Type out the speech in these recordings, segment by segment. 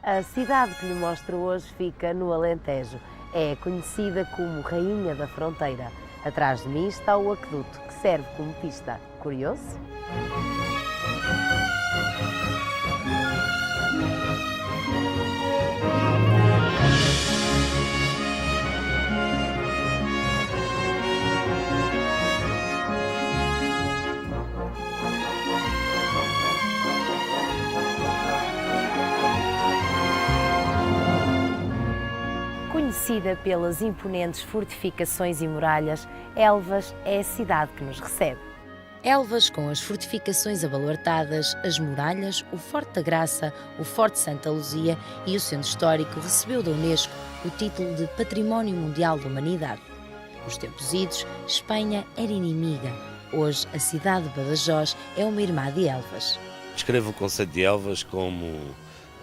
A cidade que lhe mostro hoje fica no Alentejo. É conhecida como Rainha da Fronteira. Atrás de mim está o aqueduto, que serve como pista. Curioso? Conhecida pelas imponentes fortificações e muralhas, Elvas é a cidade que nos recebe. Elvas, com as fortificações abaluartadas, as muralhas, o Forte da Graça, o Forte Santa Luzia e o Centro Histórico, recebeu da Unesco o título de Património Mundial da Humanidade. Nos tempos idos, Espanha era inimiga. Hoje, a cidade de Badajoz é uma irmã de Elvas. Descrevo o conceito de Elvas como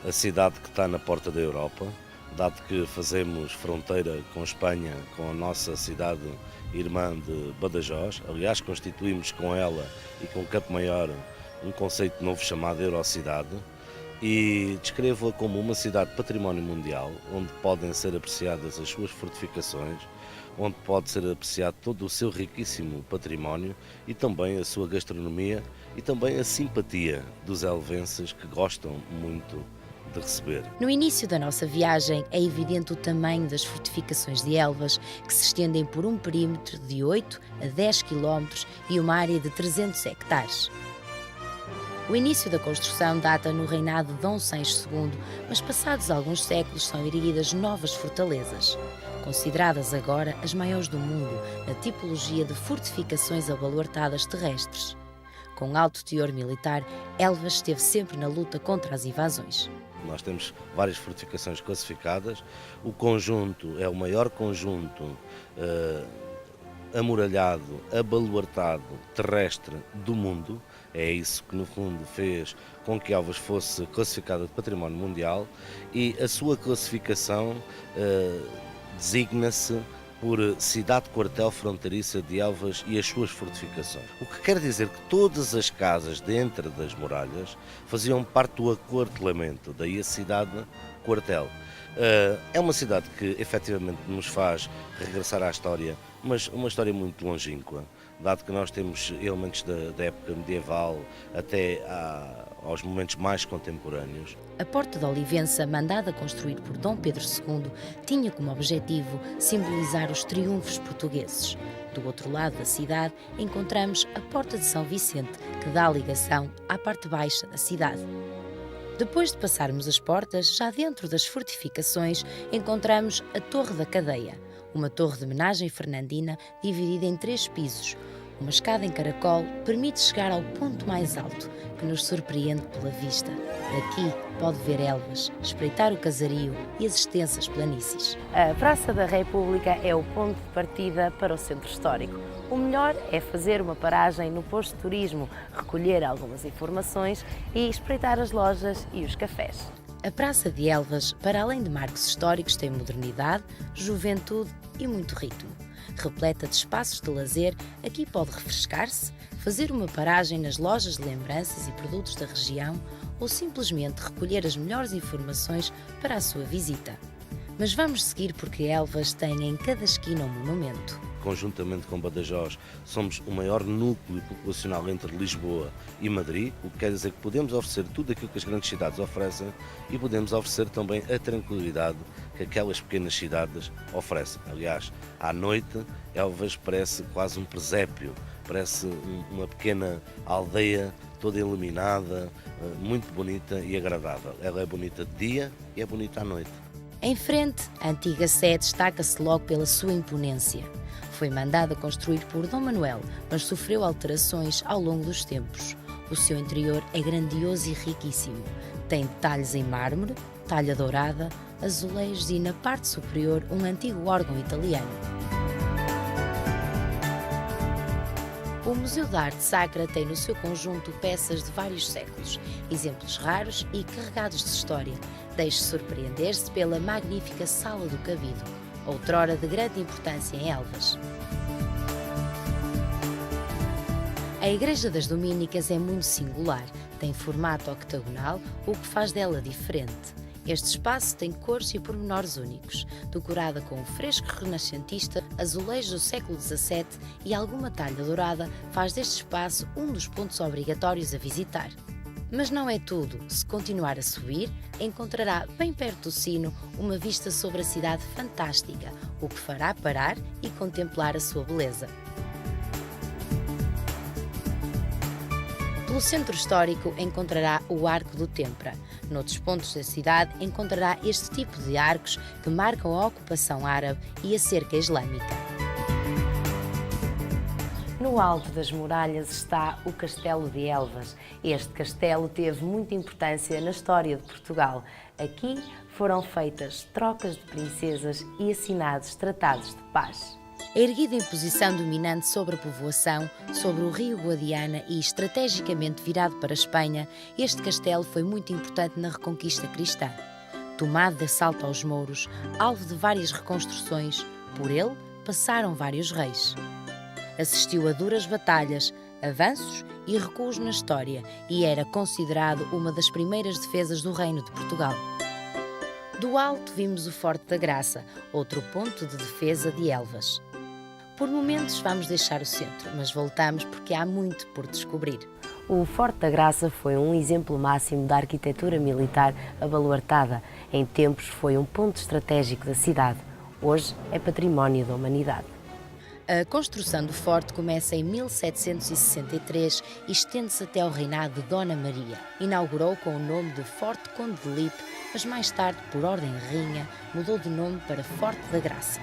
a cidade que está na porta da Europa, dado que fazemos fronteira com Espanha, com a nossa cidade irmã de Badajoz. Aliás, constituímos com ela e com Campo Maior um conceito novo chamado Eurocidade, e descrevo-a como uma cidade património mundial, onde podem ser apreciadas as suas fortificações, onde pode ser apreciado todo o seu riquíssimo património e também a sua gastronomia e também a simpatia dos elvenses, que gostam muito de receber. No início da nossa viagem é evidente o tamanho das fortificações de Elvas, que se estendem por um perímetro de 8 a 10 km e uma área de 300 hectares. O início da construção data no reinado de Dom Sancho II, mas passados alguns séculos são erguidas novas fortalezas, consideradas agora as maiores do mundo na tipologia de fortificações abaluartadas terrestres. Com alto teor militar, Elvas esteve sempre na luta contra as invasões. Nós temos várias fortificações classificadas. O conjunto é o maior conjunto amuralhado, abaluartado, terrestre do mundo. É isso que, no fundo, fez com que Elvas fosse classificada de Património Mundial, e a sua classificação designa-se por cidade-quartel fronteiriça de Elvas e as suas fortificações. O que quer dizer que todas as casas dentro das muralhas faziam parte do aquartelamento, daí a cidade-quartel. É uma cidade que efetivamente nos faz regressar à história, mas uma história muito longínqua, dado que nós temos elementos da época medieval até aos momentos mais contemporâneos. A Porta de Olivença, mandada construir por Dom Pedro II, tinha como objetivo simbolizar os triunfos portugueses. Do outro lado da cidade encontramos a Porta de São Vicente, que dá ligação à parte baixa da cidade. Depois de passarmos as portas, já dentro das fortificações, encontramos a Torre da Cadeia, uma torre de homenagem fernandina dividida em 3 pisos. Uma escada em caracol permite chegar ao ponto mais alto, que nos surpreende pela vista. Daqui pode ver Elvas, espreitar o casario e as extensas planícies. A Praça da República é o ponto de partida para o centro histórico. O melhor é fazer uma paragem no posto de turismo, recolher algumas informações e espreitar as lojas e os cafés. A Praça de Elvas, para além de marcos históricos, tem modernidade, juventude e muito ritmo. Repleta de espaços de lazer, aqui pode refrescar-se, fazer uma paragem nas lojas de lembranças e produtos da região ou simplesmente recolher as melhores informações para a sua visita. Mas vamos seguir, porque Elvas tem em cada esquina um monumento. Conjuntamente com Badajoz, somos o maior núcleo populacional entre Lisboa e Madrid, o que quer dizer que podemos oferecer tudo aquilo que as grandes cidades oferecem e podemos oferecer também a tranquilidade que aquelas pequenas cidades oferecem. Aliás, à noite, Elvas parece quase um presépio, parece uma pequena aldeia toda iluminada, muito bonita e agradável. Ela é bonita de dia e é bonita à noite. Em frente, a antiga Sé destaca-se logo pela sua imponência. Foi mandada construir por Dom Manuel, mas sofreu alterações ao longo dos tempos. O seu interior é grandioso e riquíssimo. Tem detalhes em mármore, talha dourada, azulejos e, na parte superior, um antigo órgão italiano. O Museu da Arte Sacra tem no seu conjunto peças de vários séculos, exemplos raros e carregados de história. Deixe surpreender-se pela magnífica Sala do Cabido, outrora de grande importância em Elvas. A Igreja das Domínicas é muito singular, tem formato octagonal, o que faz dela diferente. Este espaço tem cores e pormenores únicos, decorada com um fresco renascentista, azulejos do século XVII e alguma talha dourada, faz deste espaço um dos pontos obrigatórios a visitar. Mas não é tudo. Se continuar a subir, encontrará bem perto do sino uma vista sobre a cidade fantástica, o que fará parar e contemplar a sua beleza. Pelo centro histórico encontrará o Arco do Tempra. Noutros pontos da cidade encontrará este tipo de arcos que marcam a ocupação árabe e a cerca islâmica. No alto das muralhas está o Castelo de Elvas. Este castelo teve muita importância na história de Portugal. Aqui foram feitas trocas de princesas e assinados tratados de paz. Erguido em posição dominante sobre a povoação, sobre o rio Guadiana e estrategicamente virado para a Espanha, este castelo foi muito importante na Reconquista cristã. Tomado de assalto aos mouros, alvo de várias reconstruções, por ele passaram vários reis. Assistiu a duras batalhas, avanços e recuos na história e era considerado uma das primeiras defesas do Reino de Portugal. Do alto vimos o Forte da Graça, outro ponto de defesa de Elvas. Por momentos vamos deixar o centro, mas voltamos porque há muito por descobrir. O Forte da Graça foi um exemplo máximo da arquitetura militar abaluartada. Em tempos foi um ponto estratégico da cidade. Hoje é património da humanidade. A construção do forte começa em 1763 e estende-se até ao reinado de Dona Maria. Inaugurou com o nome de Forte Conde de Lippe, mas mais tarde, por ordem de rainha, mudou de nome para Forte da Graça.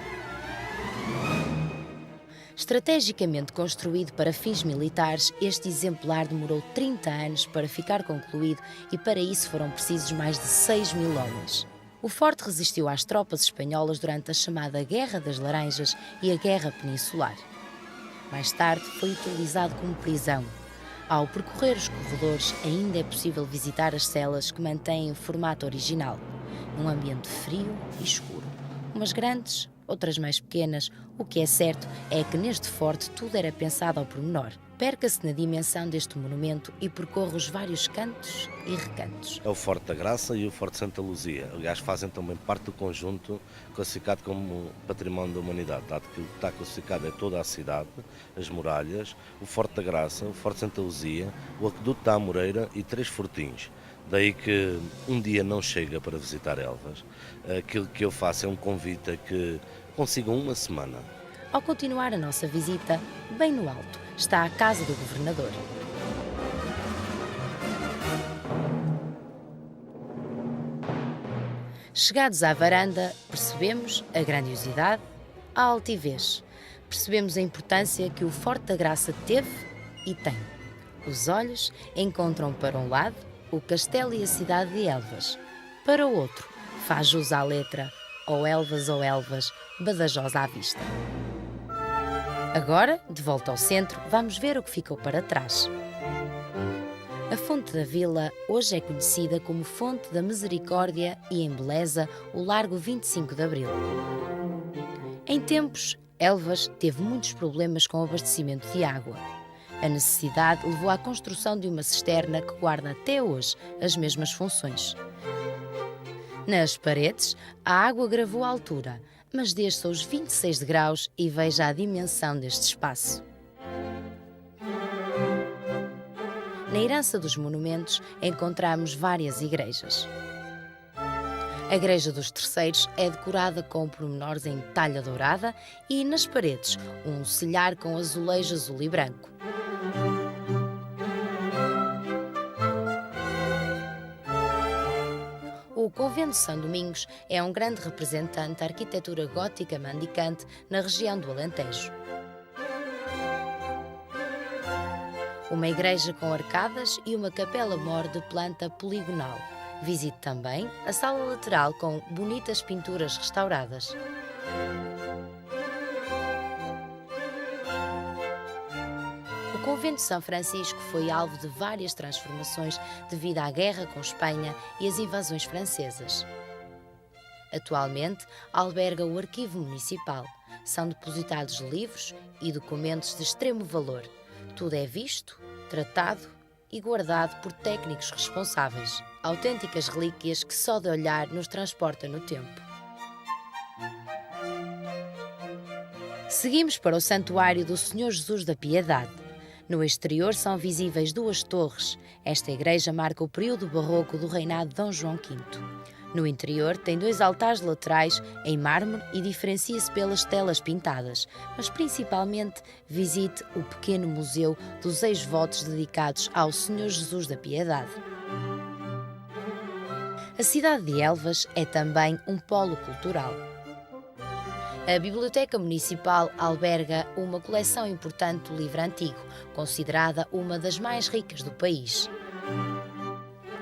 Estrategicamente construído para fins militares, este exemplar demorou 30 anos para ficar concluído e para isso foram precisos mais de 6.000 homens. O forte resistiu às tropas espanholas durante a chamada Guerra das Laranjas e a Guerra Peninsular. Mais tarde foi utilizado como prisão. Ao percorrer os corredores, ainda é possível visitar as celas que mantêm o formato original, num ambiente frio e escuro. Umas grandes, outras mais pequenas. O que é certo é que neste forte tudo era pensado ao pormenor. Perca-se na dimensão deste monumento e percorre os vários cantos e recantos. É o Forte da Graça e o Forte Santa Luzia. Aliás, fazem também parte do conjunto classificado como Património da Humanidade, dado que o que está classificado é toda a cidade, as muralhas, o Forte da Graça, o Forte Santa Luzia, o Aqueduto da Amoreira e 3 fortinhos. Daí que um dia não chega para visitar Elvas. Aquilo que eu faço é um convite a que consigam uma semana. Ao continuar a nossa visita, bem no alto, está a Casa do Governador. Chegados à varanda, percebemos a grandiosidade, a altivez. Percebemos a importância que o Forte da Graça teve e tem. Os olhos encontram para um lado o castelo e a cidade de Elvas. Para o outro, faz jus à letra, ou Elvas, Badajoz à vista. Agora, de volta ao centro, vamos ver o que ficou para trás. A Fonte da Vila hoje é conhecida como Fonte da Misericórdia e embeleza o Largo 25 de Abril. Em tempos, Elvas teve muitos problemas com o abastecimento de água. A necessidade levou à construção de uma cisterna que guarda até hoje as mesmas funções. Nas paredes, a água gravou a altura, mas desça os 26 graus e veja a dimensão deste espaço. Na herança dos monumentos encontramos várias igrejas. A Igreja dos Terceiros é decorada com pormenores em talha dourada e, nas paredes, um silhar com azulejo azul e branco. O Convento de São Domingos é um grande representante da arquitetura gótica mendicante na região do Alentejo. Uma igreja com arcadas e uma capela-mor de planta poligonal. Visite também a sala lateral com bonitas pinturas restauradas. O Convento de São Francisco foi alvo de várias transformações devido à guerra com Espanha e às invasões francesas. Atualmente, alberga o Arquivo Municipal. São depositados livros e documentos de extremo valor. Tudo é visto, tratado e guardado por técnicos responsáveis. autênticas relíquias que só de olhar nos transporta no tempo. Seguimos para o Santuário do Senhor Jesus da Piedade. No exterior são visíveis duas torres. Esta igreja marca o período barroco do reinado de Dom João V. No interior tem 2 altares laterais em mármore e diferencia-se pelas telas pintadas, mas principalmente visite o pequeno museu dos ex-votos dedicados ao Senhor Jesus da Piedade. A cidade de Elvas é também um polo cultural. A Biblioteca Municipal alberga uma coleção importante do livro antigo, considerada uma das mais ricas do país.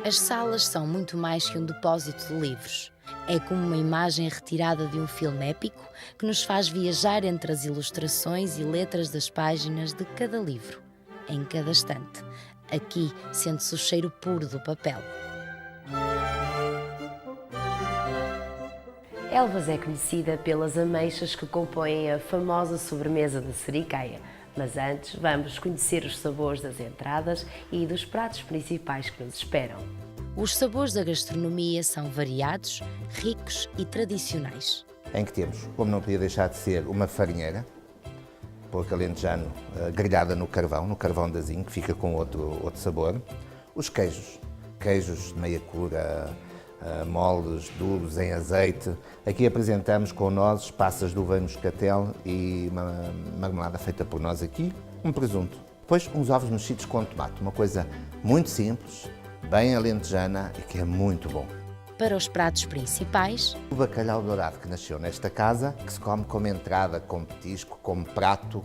As salas são muito mais que um depósito de livros. É como uma imagem retirada de um filme épico que nos faz viajar entre as ilustrações e letras das páginas de cada livro, em cada estante. Aqui sente-se o cheiro puro do papel. Elvas é conhecida pelas ameixas que compõem a famosa sobremesa de Sericaia. Mas antes, vamos conhecer os sabores das entradas e dos pratos principais que nos esperam. Os sabores da gastronomia são variados, ricos e tradicionais. Em que temos, como não podia deixar de ser, uma farinheira, porco alentejano grelhada no carvão da zinco, que fica com outro sabor. Os queijos de meia cura, moles, duros, em azeite. Aqui apresentamos com nozes, passas de uva e moscatel e uma marmelada feita por nós aqui, um presunto. Depois uns ovos mexidos com tomate, uma coisa muito simples, bem alentejana e que é muito bom. Para os pratos principais, o bacalhau dourado que nasceu nesta casa, que se come como entrada, como petisco, como prato.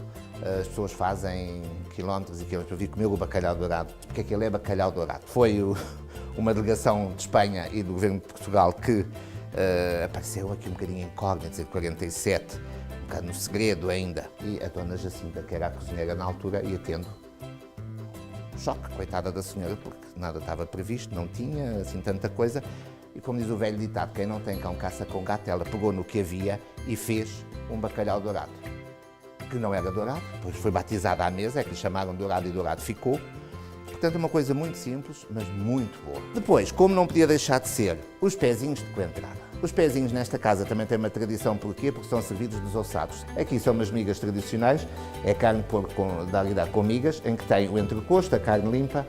As pessoas fazem quilómetros e quilómetros para vir comer o bacalhau dourado. Porque aquele é bacalhau dourado. Foi uma delegação de Espanha e do governo de Portugal que apareceu aqui um bocadinho incógnito, em 47, um bocado no segredo ainda. E a dona Jacinta, que era a cozinheira na altura, ia tendo choque, coitada da senhora, porque nada estava previsto, não tinha assim tanta coisa. E como diz o velho ditado, quem não tem cão caça com gato, ela pegou no que havia e fez um bacalhau dourado. Que não era dourado, depois foi batizado à mesa, é que lhe chamaram dourado e dourado ficou. Portanto, é uma coisa muito simples, mas muito boa. Depois, como não podia deixar de ser, os pezinhos de coentrada. Os pezinhos nesta casa também têm uma tradição, porquê? Porque são servidos desossados. Aqui são umas migas tradicionais, é carne de porco com migas, em que tem o entrecosto, a carne limpa,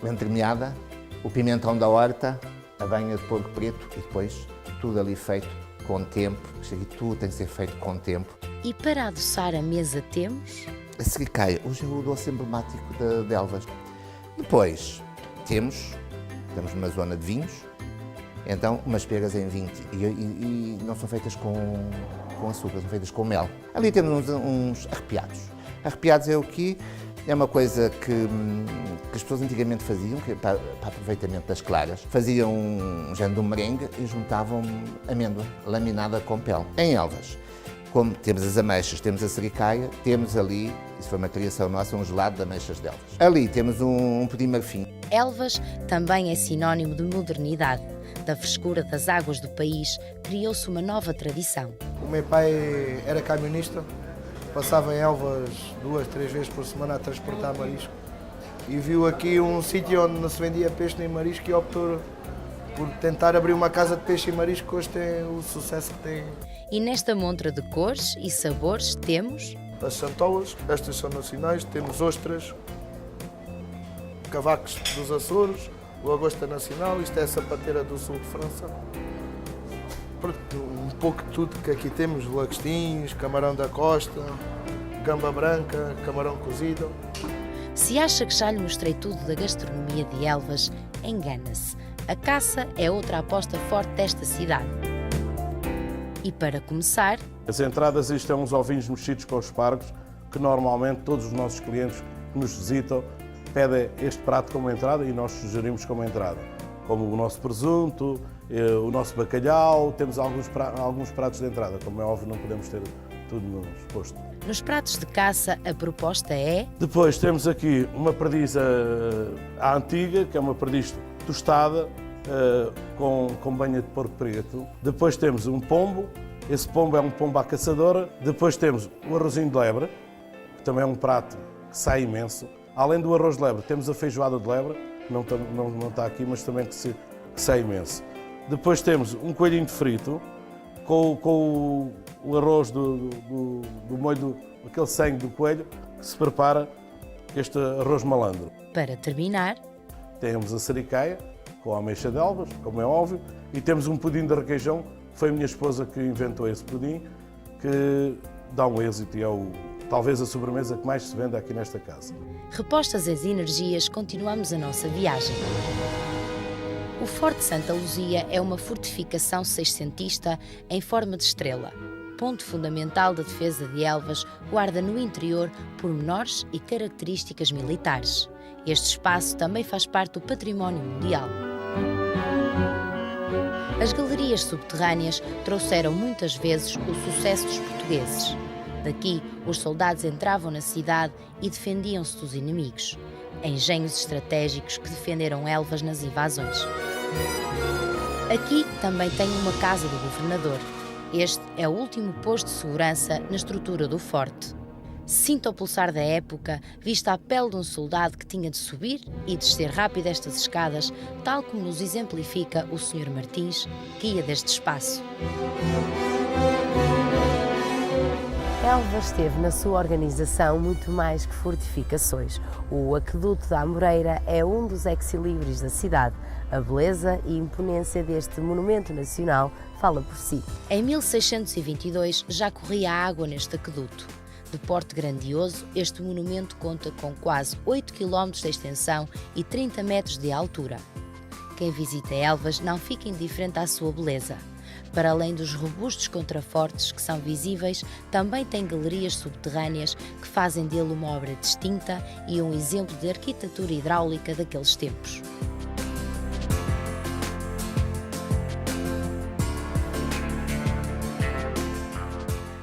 entremeada, o pimentão da horta, a banha de porco preto e depois tudo ali feito com tempo. Isto aqui tudo tem que ser feito com tempo. E para adoçar a mesa temos a sericaia, hoje é o doce emblemático de Elvas. Depois temos numa zona de vinhos, então umas pegas em 20 e não são feitas com açúcar, são feitas com mel. Ali temos uns arrepiados. Arrepiados é o que é uma coisa que as pessoas antigamente faziam, que para aproveitamento das claras, faziam um género de um merengue e juntavam amêndoa laminada com pele. Em Elvas, como temos as ameixas, temos a sericaia, temos ali, isso foi uma criação nossa, um gelado de ameixas de Elvas. Ali temos um pudim marfim. Elvas também é sinónimo de modernidade. Da frescura das águas do país, criou-se uma nova tradição. O meu pai era camionista, passava em Elvas 2, 3 vezes por semana a transportar marisco e viu aqui um sítio onde não se vendia peixe nem marisco e optou por tentar abrir uma casa de peixe e marisco, que hoje tem o sucesso que tem. E nesta montra de cores e sabores temos as santolas, estas são nacionais, temos ostras, cavacos dos Açores, o lagosta nacional, isto é a sapateira do sul de França. Um pouco de tudo que aqui temos, lagostinhos, camarão da costa, gamba branca, camarão cozido. Se acha que já lhe mostrei tudo da gastronomia de Elvas, engana-se. A caça é outra aposta forte desta cidade. E para começar, as entradas, isto é uns ovinhos mexidos com espargos, que normalmente todos os nossos clientes que nos visitam pedem este prato como entrada e nós sugerimos como entrada. Como o nosso presunto, o nosso bacalhau, temos alguns pratos de entrada, como é óbvio não podemos ter tudo no exposto. Nos pratos de caça a proposta é... Depois temos aqui uma perdiz à antiga, que é uma perdiz tostada, com banha de porco preto. Depois temos um pombo, esse pombo é um pombo à caçadora. Depois temos o arrozinho de lebre, que também é um prato que sai imenso. Além do arroz de lebre, temos a feijoada de lebre, não está aqui, mas também que se é imenso. Depois temos um coelhinho frito com o arroz do molho, aquele sangue do coelho, que se prepara este arroz malandro. Para terminar, temos a sericaia com a ameixa de Elvas, como é óbvio, e temos um pudim de requeijão, que foi a minha esposa que inventou esse pudim, que dá um êxito e é talvez a sobremesa que mais se vende aqui nesta casa. repostas as energias, continuamos a nossa viagem. O Forte Santa Luzia é uma fortificação seiscentista em forma de estrela. Ponto fundamental da defesa de Elvas, guarda no interior pormenores e características militares. Este espaço também faz parte do património mundial. As galerias subterrâneas trouxeram muitas vezes o sucesso dos portugueses. Daqui, os soldados entravam na cidade e defendiam-se dos inimigos. Engenhos estratégicos que defenderam Elvas nas invasões. Aqui também tem uma casa do governador. Este é o último posto de segurança na estrutura do forte. Sinta o pulsar da época, vista a pele de um soldado que tinha de subir e descer rápido estas escadas, tal como nos exemplifica o Sr. Martins, guia deste espaço. Elvas teve na sua organização muito mais que fortificações. O Aqueduto da Amoreira é um dos ex-libris da cidade. A beleza e imponência deste monumento nacional fala por si. Em 1622 já corria água neste aqueduto. De porte grandioso, este monumento conta com quase 8 km de extensão e 30 metros de altura. Quem visita Elvas não fica indiferente à sua beleza. Para além dos robustos contrafortes que são visíveis, também tem galerias subterrâneas que fazem dele uma obra distinta e um exemplo de arquitetura hidráulica daqueles tempos.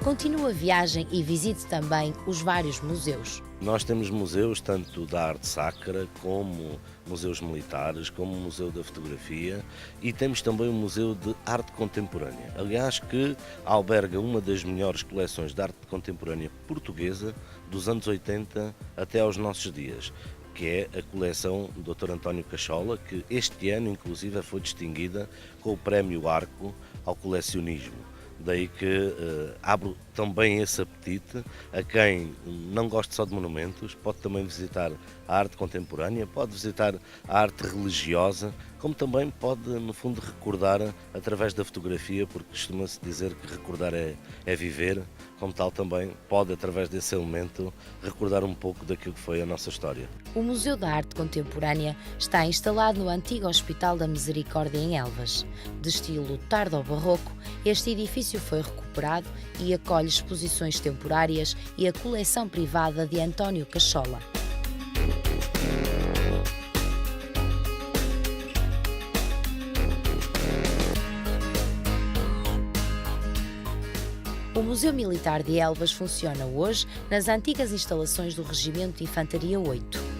Continue a viagem e visite também os vários museus. Nós temos museus tanto da arte sacra, como museus militares, como o Museu da Fotografia, e temos também o Museu de Arte Contemporânea. Aliás, que alberga uma das melhores coleções de arte contemporânea portuguesa dos anos 80 até aos nossos dias, que é a coleção do Dr. António Cachola, que este ano inclusive foi distinguida com o Prémio Arco ao colecionismo. Daí que abro também esse apetite a quem não gosta só de monumentos, pode também visitar a arte contemporânea, pode visitar a arte religiosa, como também pode, no fundo, recordar através da fotografia, porque costuma-se dizer que recordar é viver, como tal também pode, através desse elemento, recordar um pouco daquilo que foi a nossa história. O Museu da Arte Contemporânea está instalado no antigo Hospital da Misericórdia em Elvas. De estilo tardo-barroco, este edifício foi recuperado e acolhe exposições temporárias e a coleção privada de António Cachola. O Museu Militar de Elvas funciona hoje nas antigas instalações do Regimento de Infantaria 8.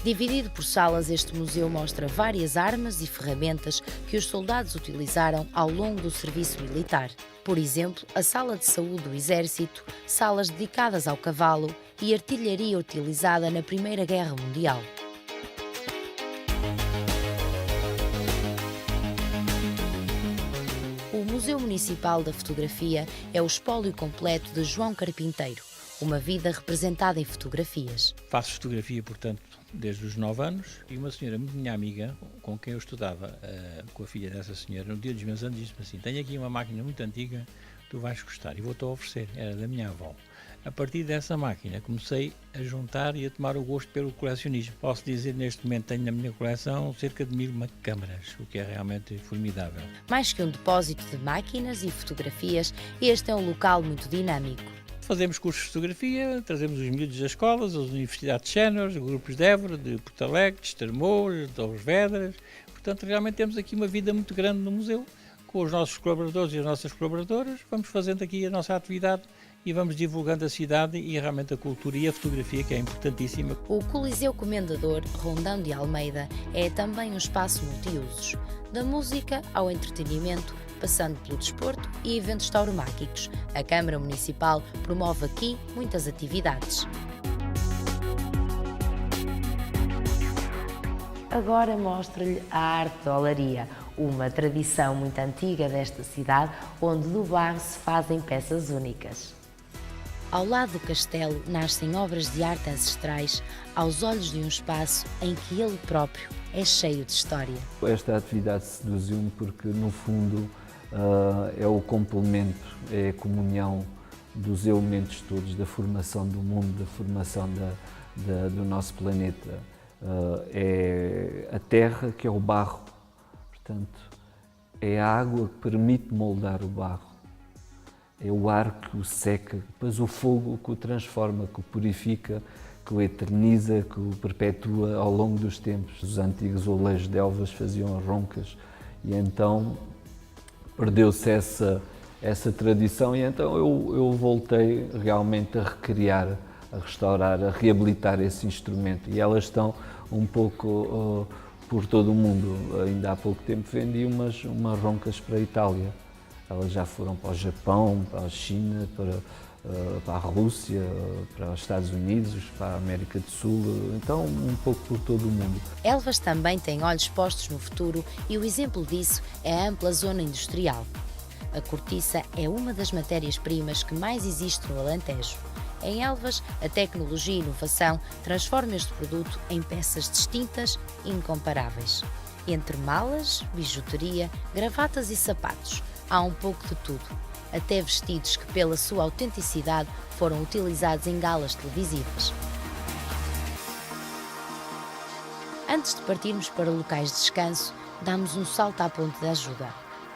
Dividido por salas, este museu mostra várias armas e ferramentas que os soldados utilizaram ao longo do serviço militar. Por exemplo, a sala de saúde do Exército, salas dedicadas ao cavalo e artilharia utilizada na Primeira Guerra Mundial. O Museu Municipal da Fotografia é o espólio completo de João Carpinteiro, uma vida representada em fotografias. Faço fotografia, portanto, desde os 9 anos, e uma senhora muito minha amiga, com quem eu estudava, com a filha dessa senhora, no dia dos meus anos, disse-me assim: tenho aqui uma máquina muito antiga, tu vais gostar, e vou-te oferecer. Era da minha avó. A partir dessa máquina comecei a juntar e a tomar o gosto pelo colecionismo. Posso dizer, neste momento tenho na minha coleção cerca de 1000 câmaras, o que é realmente formidável. Mais que um depósito de máquinas e fotografias, este é um local muito dinâmico. Fazemos cursos de fotografia, trazemos os miúdos das escolas, as universidades séniores, grupos de Évora, de Porto Alegre, de Estremoz, de Torres Vedras. Portanto, realmente temos aqui uma vida muito grande no museu. Com os nossos colaboradores e as nossas colaboradoras, vamos fazendo aqui a nossa atividade e vamos divulgando a cidade e realmente a cultura e a fotografia, que é importantíssima. O Coliseu Comendador Rondão de Almeida é também um espaço multiusos, da música ao entretenimento, passando pelo desporto e eventos tauromáquicos. A Câmara Municipal promove aqui muitas atividades. Agora mostro-lhe a arte da olaria, uma tradição muito antiga desta cidade, onde do barro se fazem peças únicas. Ao lado do castelo nascem obras de arte ancestrais aos olhos de um espaço em que ele próprio é cheio de história. Esta atividade seduziu-me porque, no fundo, é o complemento, é a comunhão dos elementos todos da formação do mundo, da formação do nosso planeta. É a terra que é o barro, portanto, é a água que permite moldar o barro. É o ar que o seca, depois o fogo que o transforma, que o purifica, que o eterniza, que o perpetua ao longo dos tempos. Os antigos oleiros de Elvas faziam roncas e então perdeu-se essa tradição e então eu voltei realmente a recriar, a restaurar, a reabilitar esse instrumento e elas estão um pouco por todo o mundo. Ainda há pouco tempo vendi umas roncas para a Itália. Elas já foram para o Japão, para a China, para a Rússia, para os Estados Unidos, para a América do Sul, então um pouco por todo o mundo. Elvas também tem olhos postos no futuro e o exemplo disso é a ampla zona industrial. A cortiça é uma das matérias-primas que mais existe no Alentejo. Em Elvas, a tecnologia e inovação transformam este produto em peças distintas e incomparáveis. Entre malas, bijuteria, gravatas e sapatos, há um pouco de tudo, até vestidos que, pela sua autenticidade, foram utilizados em galas televisivas. Antes de partirmos para locais de descanso, damos um salto à Ponte da Ajuda,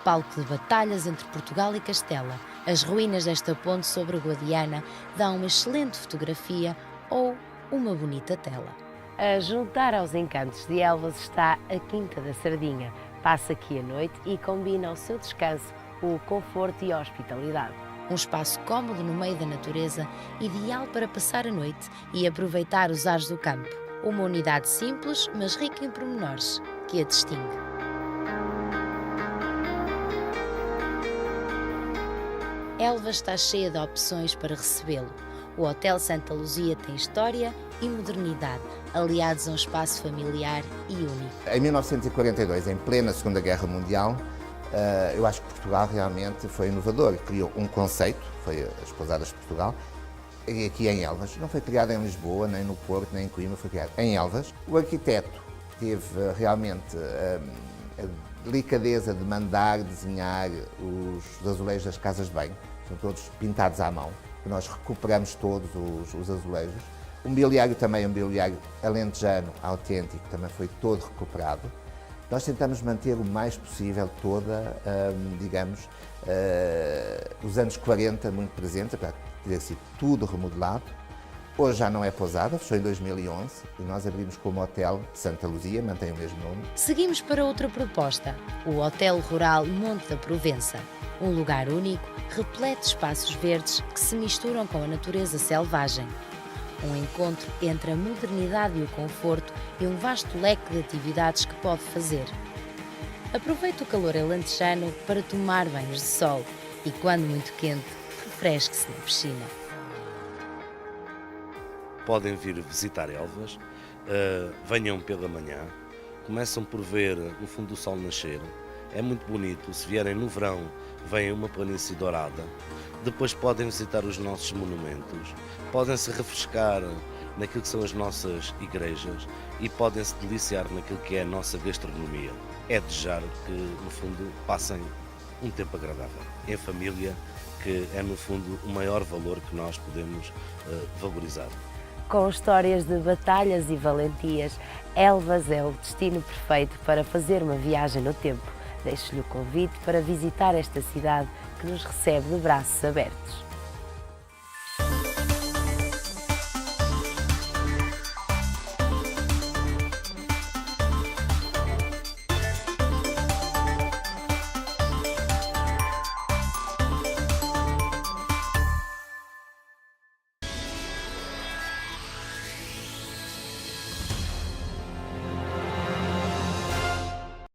palco de batalhas entre Portugal e Castela. As ruínas desta ponte sobre a Guadiana dão uma excelente fotografia ou uma bonita tela. A juntar aos encantos de Elvas está a Quinta da Sardinha. Passa aqui a noite e combina ao seu descanso o conforto e a hospitalidade. Um espaço cómodo no meio da natureza, ideal para passar a noite e aproveitar os ares do campo. Uma unidade simples, mas rica em pormenores, que a distingue. Elvas está cheia de opções para recebê-lo. O Hotel Santa Luzia tem história e modernidade, aliados a um espaço familiar e único. Em 1942, em plena Segunda Guerra Mundial, eu acho que Portugal realmente foi inovador. Criou um conceito, foi as Pousadas de Portugal, e aqui em Elvas. Não foi criado em Lisboa, nem no Porto, nem em Coimbra, foi criado em Elvas. O arquiteto teve realmente a delicadeza de mandar desenhar os azulejos das casas de banho. São todos pintados à mão. Nós recuperamos todos os azulejos. O mobiliário também é um mobiliário alentejano, autêntico, também foi todo recuperado. Nós tentamos manter o mais possível toda, os anos 40 muito presente, apesar de ter sido tudo remodelado. Hoje já não é pousada, fechou em 2011 e nós abrimos como Hotel Santa Luzia, mantém o mesmo nome. Seguimos para outra proposta, o Hotel Rural Monte da Provença. Um lugar único, repleto de espaços verdes que se misturam com a natureza selvagem. Um encontro entre a modernidade e o conforto e um vasto leque de atividades que pode fazer. Aproveite o calor alentejano para tomar banhos de sol e, quando muito quente, refresque-se na piscina. Podem vir visitar Elvas, venham pela manhã, começam por ver o fundo do sol nascer. É muito bonito, se vierem no verão, vêm uma planície dourada. Depois podem visitar os nossos monumentos, podem se refrescar naquilo que são as nossas igrejas e podem se deliciar naquilo que é a nossa gastronomia. É desejar que, no fundo, passem um tempo agradável em família, que é, no fundo, o maior valor que nós podemos valorizar. Com histórias de batalhas e valentias, Elvas é o destino perfeito para fazer uma viagem no tempo. Deixo-lhe o convite para visitar esta cidade que nos recebe de braços abertos.